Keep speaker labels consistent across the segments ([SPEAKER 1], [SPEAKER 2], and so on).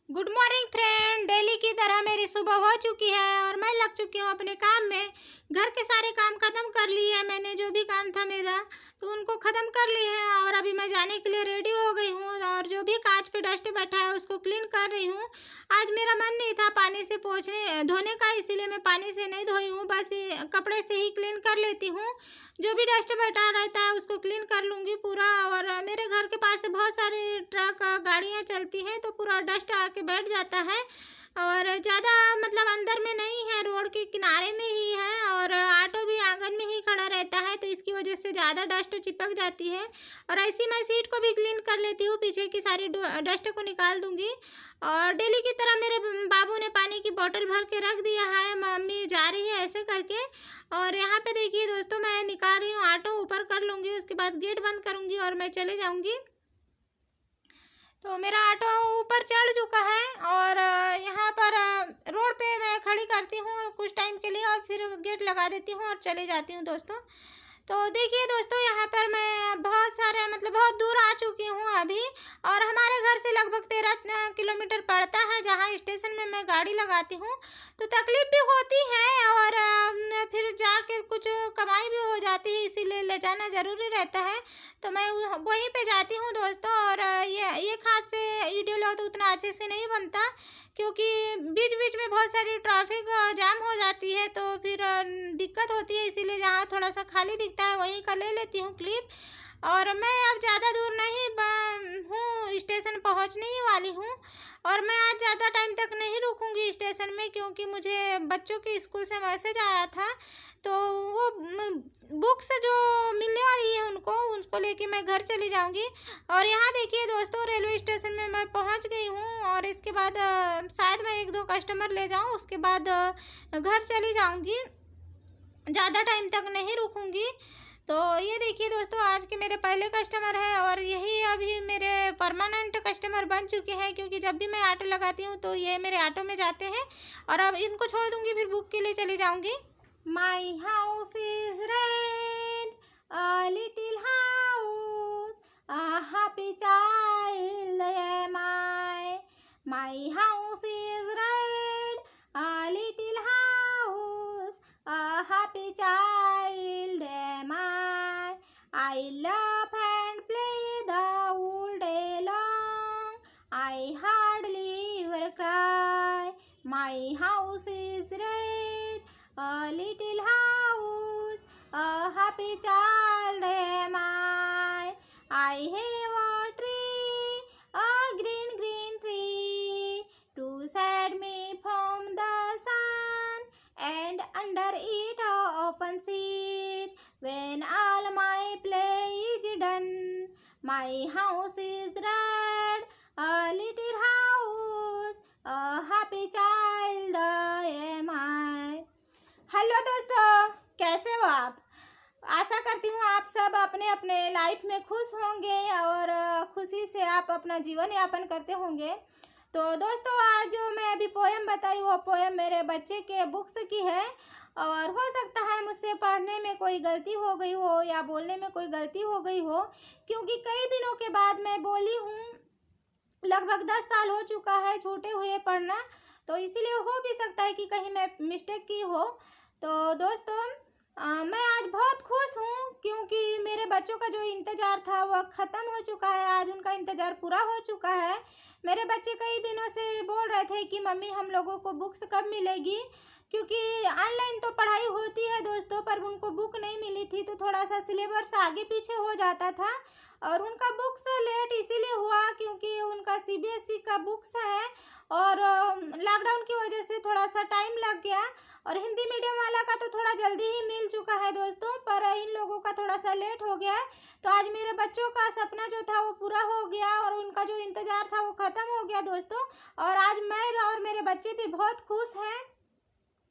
[SPEAKER 1] Good morning friend. Daily की तरह मेरी सुबह हो चुकी है और मैं लग चुकी हूँ अपने काम में। घर के सारे काम ख़त्म कर लिए हैं मैंने, जो भी काम था मेरा तो उनको ख़त्म कर लिए हैं और अभी मैं जाने के लिए रेडी हो गई हूँ और जो भी कांच पे डस्ट बैठा है उसको क्लीन कर रही हूँ। आज मेरा मन नहीं था पानी से पोंछने धोने का, इसीलिए मैं पानी से नहीं धोई हूँ, बस ये कपड़े से ही क्लीन कर लेती हूँ। जो भी डस्ट बैठा रहता है उसको क्लीन कर लूँगी पूरा। और मेरे घर के पास से बहुत सारे ट्रक गाड़ियाँ चलती हैं तो पूरा डस्ट आके बैठ जाता है और ज़्यादा मतलब अंदर में नहीं है, रोड के किनारे में ही है और ऑटो भी आंगन में ही खड़ा रहता है तो इसकी वजह से ज़्यादा डस्ट चिपक जाती है। और ऐसी मैं सीट को भी क्लीन कर लेती हूँ, पीछे की सारी डस्ट को निकाल दूँगी। और डेली की तरह मेरे बाबू ने पानी की बोतल भर के रख दिया है, मम्मी जा रही है ऐसे करके। और यहाँ पे देखिए दोस्तों, मैं निकाल रही हूँ ऑटो, ऊपर कर लूँगी, उसके बाद गेट बंद करूँगी और मैं चले जाऊँगी। तो मेरा ऑटो ऊपर चढ़ चुका है और यहाँ पर रोड पे मैं खड़ी करती हूँ कुछ टाइम के लिए और फिर गेट लगा देती हूँ और चले जाती हूँ दोस्तों। तो देखिए दोस्तों, यहाँ पर मैं बहुत सारे मतलब बहुत दूर आ चुकी हूँ अभी और हमारे घर से लगभग 13 किलोमीटर पड़ता है जहाँ स्टेशन में मैं गाड़ी लगाती हूँ। तो तकलीफ़ भी होती है और फिर जाके कुछ कमाई भी हो जाती है, इसीलिए ले जाना ज़रूरी रहता है। तो मैं वहीं पे जाती हूँ दोस्तों। और ये हाथ से वीडियो लो तो उतना अच्छे से नहीं बनता क्योंकि बीच बीच में बहुत सारी ट्रैफिक जाम हो जाती है तो फिर दिक्कत होती है, इसीलिए जहाँ थोड़ा सा खाली दिखता है वहीं का ले लेती हूँ क्लिप। और मैं अब ज़्यादा दूर नहीं हूँ, स्टेशन पहुँचने ही वाली हूँ। और मैं आज ज़्यादा टाइम तक नहीं रुकूंगी स्टेशन में क्योंकि मुझे बच्चों के स्कूल से मैसेज आया था तो वो बुक्स जो मिलने वाली है उनको उसको लेके मैं घर चली जाऊंगी। और यहाँ देखिए दोस्तों, रेलवे स्टेशन में मैं पहुँच गई हूँ और इसके बाद शायद मैं एक दो कस्टमर ले जाऊँ, उसके बाद घर चली जाऊंगी, ज़्यादा टाइम तक नहीं रुकूंगी। तो ये देखिए दोस्तों, आज के मेरे पहले कस्टमर है और यही अभी मेरे परमानेंट कस्टमर बन चुके हैं क्योंकि जब भी मैं ऑटो लगाती हूँ तो ये मेरे ऑटो में जाते हैं। और अब इनको छोड़ दूंगी, फिर बुक के लिए चली जाऊंगी। My house is red, a little house, a happy child M I. My house is red, a little house, a happy child am I. I laugh and play the whole day long. I hardly ever cry. My house is red, a little house, a happy child am I. I have a tree, a green green tree, to shed me from the sun, and under it I often sit when all my play is done. My house is red, a little house, a happy child am I. Hello दोस्तों, कैसे हो आप? आशा करती हूँ आप सब अपने अपने लाइफ में खुश होंगे और खुशी से आप अपना जीवन यापन करते होंगे। तो दोस्तों, आज जो मैं अभी पोएम बताई वो पोएम मेरे बच्चे के बुक्स की है और हो सकता है मुझसे पढ़ने में कोई गलती हो गई हो या बोलने में कोई गलती हो गई हो क्योंकि कई दिनों के बाद मैं बोली हूँ। लगभग 10 साल हो चुका है छूटे हुए पढ़ना, तो इसीलिए हो भी सकता है कि कहीं मैं मिस्टेक की हो। तो दोस्तों, मैं आज बहुत खुश हूँ क्योंकि मेरे बच्चों का जो इंतज़ार था वह ख़त्म हो चुका है, आज उनका इंतज़ार पूरा हो चुका है। मेरे बच्चे कई दिनों से बोल रहे थे कि मम्मी हम लोगों को बुक्स कब मिलेगी, क्योंकि ऑनलाइन तो पढ़ाई होती है दोस्तों पर उनको बुक नहीं मिली थी तो थोड़ा सा सिलेबस आगे पीछे हो जाता था। और उनका बुक्स लेट इसीलिए हुआ क्योंकि उनका सीबीएसई का बुक्स है और लॉकडाउन की वजह से थोड़ा सा टाइम लग गया। और हिंदी मीडियम वाला का तो थोड़ा जल्दी ही मिल चुका है दोस्तों, पर इन लोगों का थोड़ा सा लेट हो गया है। तो आज मेरे बच्चों का सपना जो था वो पूरा हो गया और उनका जो इंतज़ार था वो ख़त्म हो गया दोस्तों। और आज मैं और मेरे बच्चे भी बहुत खुश हैं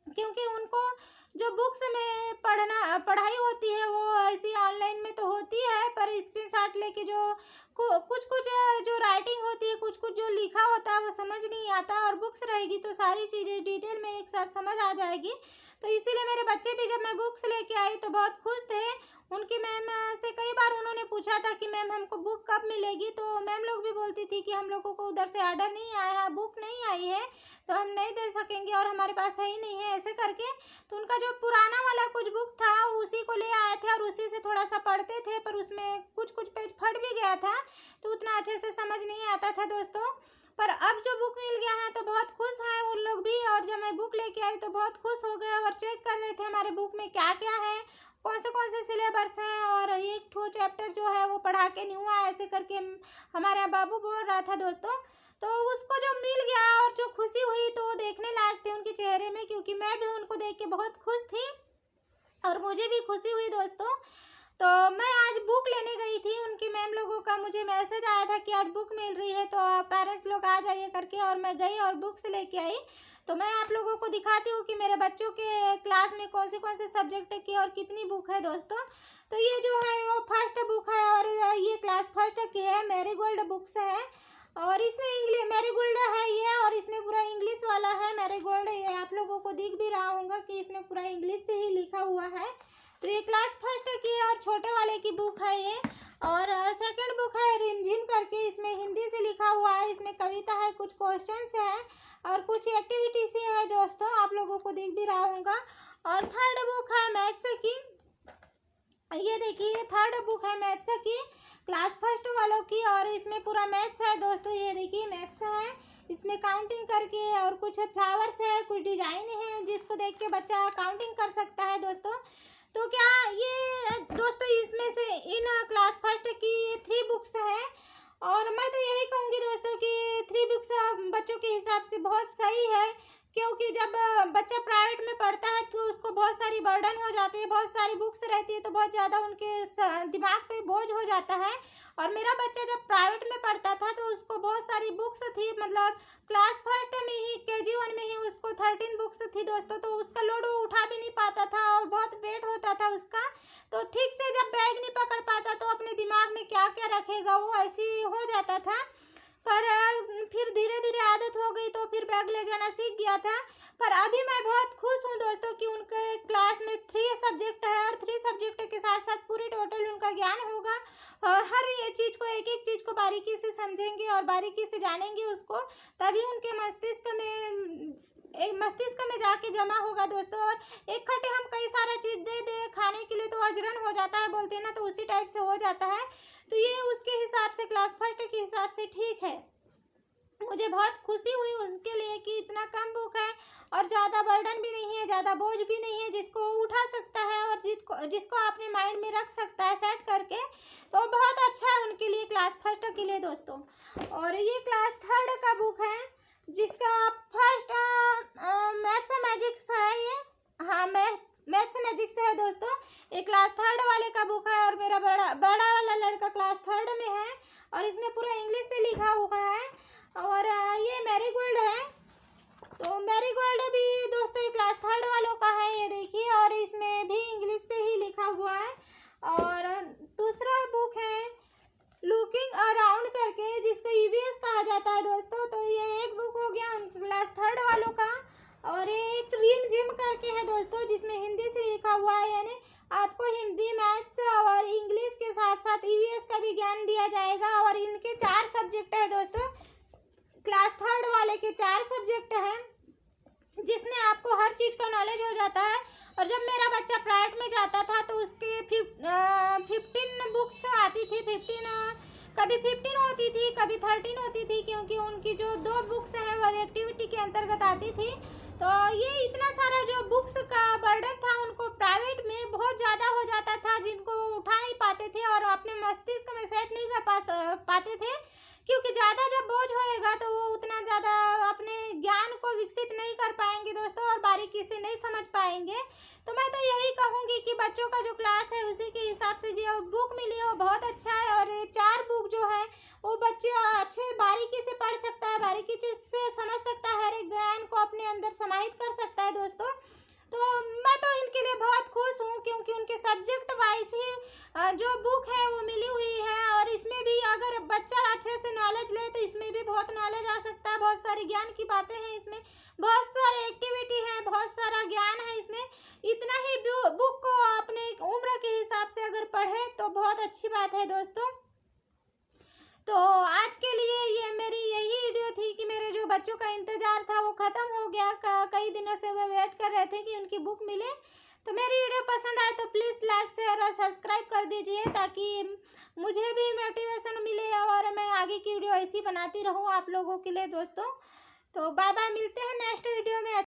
[SPEAKER 1] क्योंकि उनको जो बुक्स में पढ़ाई होती है वो ऐसी ऑनलाइन में तो होती है पर स्क्रीनशॉट लेके जो कुछ कुछ जो राइटिंग होती है, कुछ कुछ जो लिखा होता है वो समझ नहीं आता और बुक्स रहेगी तो सारी चीज़ें डिटेल में एक साथ समझ आ जाएगी। तो इसीलिए मेरे बच्चे भी जब मैं बुक्स लेके आई तो बहुत खुश थे। उनकी मैम से कई बार उन्होंने पूछा था कि मैम हमको बुक कब मिलेगी, तो मैम लोग भी बोलती थी कि हम लोगों को उधर से ऑर्डर नहीं आया है, बुक नहीं आई है, तो हम नहीं दे सकेंगे और हमारे पास है ही नहीं है, ऐसे करके। तो उनका जो पुराना वाला कुछ बुक था उसी को ले आए थे और उसी से थोड़ा सा पढ़ते थे, पर उसमें कुछ कुछ पेज फट भी गया था तो उतना अच्छे से समझ नहीं आता था दोस्तों। पर अब जो बुक मिल गया है तो बहुत खुश हैं उन लोग भी। और जब मैं बुक लेके आई तो बहुत खुश हो गए और चेक कर रहे थे हमारे बुक में क्या क्या है, कौन से सिलेबस हैं, और एक ठो चैप्टर जो है वो पढ़ा के नहीं हुआ, ऐसे करके हमारे बाबू बोल रहा था दोस्तों। तो उसको जो मिल गया और जो खुशी हुई तो वो देखने लायक थे उनके चेहरे में, क्योंकि मैं भी उनको देख के बहुत खुश थी और मुझे भी खुशी हुई दोस्तों। तो मैं आज बुक लेने गई थी, उनकी मैम लोगों का मुझे मैसेज आया था कि आज बुक मिल रही है तो पेरेंट्स लोग आ जाइए करके, और मैं गई और बुक्स लेके आई। तो मैं आप लोगों को दिखाती हूँ कि मेरे बच्चों के क्लास में कौन से सब्जेक्ट की और कितनी बुक है दोस्तों। तो ये जो है वो फर्स्ट बुक है और ये क्लास फर्स्ट की है, मैरीगोल्ड बुक्स है, और इसमें इंग्लिश मैरीगोल्ड है ये, और इसमें पूरा इंग्लिश वाला है मैरीगोल्ड। ये आप लोगों को दिख भी रहा होगा कि इसमें पूरा इंग्लिश से ही लिखा हुआ है। तो ये क्लास फर्स्ट की और छोटे वाले की बुक है ये। और सेकंड बुक है रिमझिम करके, इसमें हिंदी से लिखा हुआ है, इसमें कविता है, कुछ क्वेश्चंस है और कुछ एक्टिविटी से है दोस्तों, आप लोगों को दिख भी रहा होगा। और थर्ड बुक है मैथ्स की, ये देखिए थर्ड बुक है मैथ्स की क्लास फर्स्ट वालों की, और इसमें पूरा मैथ्स है दोस्तों। ये देखिए मैथ्स है, इसमें काउंटिंग करके और कुछ फ्लावर्स है, कुछ डिजाइन है जिसको देख के बच्चा काउंटिंग कर सकता है दोस्तों। तो क्या ये दोस्तों इसमें से इन क्लास फर्स्ट की 3 बुक्स है, और मैं तो यही कहूँगी दोस्तों कि 3 बुक्स बच्चों के हिसाब से बहुत सही है, क्योंकि जब बच्चा प्राइवेट में पढ़ता है तो उसको बहुत सारी बर्डन हो जाती है, बहुत सारी बुक्स रहती है तो बहुत ज़्यादा उनके दिमाग पे बोझ हो जाता है। और मेरा बच्चा जब प्राइवेट में पढ़ता था तो उसको बहुत सारी बुक्स थी, मतलब क्लास फर्स्ट में ही KG1 में ही उसको 13 बुक्स थी दोस्तों, तो उसका लोड वो उठा भी नहीं पाता था और बहुत वेट होता था उसका। तो ठीक से जब बैग नहीं पकड़ पाता तो अपने दिमाग में क्या क्या रखेगा वो ऐसी हो जाता था। पर फिर धीरे धीरे आदत हो गई तो फिर बैग ले जाना सीख गया था। पर अभी मैं बहुत खुश हूँ दोस्तों कि उनके क्लास में 3 सब्जेक्ट है और 3 सब्जेक्ट के साथ साथ पूरी टोटल उनका ज्ञान होगा, और हर ये चीज़ को एक चीज़ को बारीकी से समझेंगे और बारीकी से जानेंगे उसको, तभी उनके मस्तिष्क में जाके जमा होगा दोस्तों। और इकट्ठे हम कई सारा चीज़ दे दे खाने के लिए तो अजरन हो जाता है बोलते हैं ना, तो उसी टाइप से हो जाता है। तो ये उसके हिसाब से क्लास फर्स्ट के हिसाब से ठीक है। मुझे बहुत खुशी हुई उनके लिए कि इतना कम बुक है और ज़्यादा बर्डन भी नहीं है, ज़्यादा बोझ भी नहीं है, जिसको उठा सकता है और जिसको अपने माइंड में रख सकता है सेट करके, तो बहुत अच्छा है उनके लिए क्लास फर्स्ट के लिए दोस्तों। और ये क्लास थर्ड का बुक है जिसका फर्स्ट मैथ्स मैजिक्स है ये, हाँ मैथ्स मैजिक्स है दोस्तों। ये क्लास थर्ड वाले का बुक है और मेरा बड़ा वाला लड़का क्लास थर्ड में है और इसमें पूरा इंग्लिश से लिखा हुआ है। और ये मैरीगोल्ड है, तो मैरीगोल्ड भी दोस्तों ये क्लास थर्ड वालों का है, ये देखिए, और इसमें भी इंग्लिश से ही लिखा हुआ है। और दूसरा बुक है लुकिंग अराउंड करके, जिसको EVS कहा जाता है दोस्तों। तो ये एक बुक हो गया क्लास थर्ड वालों का। और ये एक रिमझिम करके है दोस्तों, जिसमें हिंदी से लिखा हुआ है, यानी आपको हिंदी मैथ्स और इंग्लिश के साथ साथ EVS का भी ज्ञान दिया जाएगा। और इनके 4 सब्जेक्ट है दोस्तों, क्लास थर्ड वाले के 4 सब्जेक्ट हैं, जिसमें आपको हर चीज़ का नॉलेज हो जाता है। और जब मेरा बच्चा प्राइवेट में जाता था तो उसके 15 बुक्स आती थी, कभी 15 होती थी, कभी 13 होती थी, क्योंकि उनकी जो 2 बुक्स हैं वो एक्टिविटी के अंतर्गत आती थी। तो ये इतना सारा जो बुक्स का बर्डन था उनको प्राइवेट में बहुत ज़्यादा हो जाता था, जिनको उठा नहीं पाते थे और अपने मस्तिष्क में सेट नहीं कर पाते थे, क्योंकि ज़्यादा जब बोझ होएगा तो वो उतना ज़्यादा अपने ज्ञान को विकसित नहीं कर पाएंगे दोस्तों और बारीकी से नहीं समझ पाएंगे। तो मैं तो यही कहूँगी कि बच्चों का जो क्लास है उसी के हिसाब से जो बुक मिली है वो बहुत अच्छा है। और ये 4 बुक जो है वो बच्चे अच्छे बारीकी से पढ़ सकता है, बारीकी चीज़ से समझ सकता है, हर एक ज्ञान को अपने अंदर समाहित कर सकता है दोस्तों। तो मैं तो इनके लिए बहुत खुश हूँ, क्योंकि उनके सब्जेक्ट वाइज ही जो बुक है वो मिली हुई है। और इसमें भी अगर बच्चा अच्छे से नॉलेज ले तो इसमें भी बहुत नॉलेज आ सकता है, बहुत सारी ज्ञान की बातें हैं इसमें, बहुत सारे एक्टिविटी है, बहुत सारा ज्ञान है इसमें। इतना ही बुक को अपने उम्र के हिसाब से अगर पढ़े तो बहुत अच्छी बात है दोस्तों। तो आज के लिए ये मेरी यही वीडियो थी कि मेरे जो बच्चों का इंतज़ार था वो ख़त्म हो गया। कई दिनों से वो वेट कर रहे थे कि उनकी बुक मिले। तो मेरी वीडियो पसंद आए तो प्लीज़ लाइक शेयर और सब्सक्राइब कर दीजिए, ताकि मुझे भी मोटिवेशन मिले और मैं आगे की वीडियो ऐसी बनाती रहूँ आप लोगों के लिए दोस्तों। तो बाय बाय, मिलते हैं नेक्स्ट वीडियो में।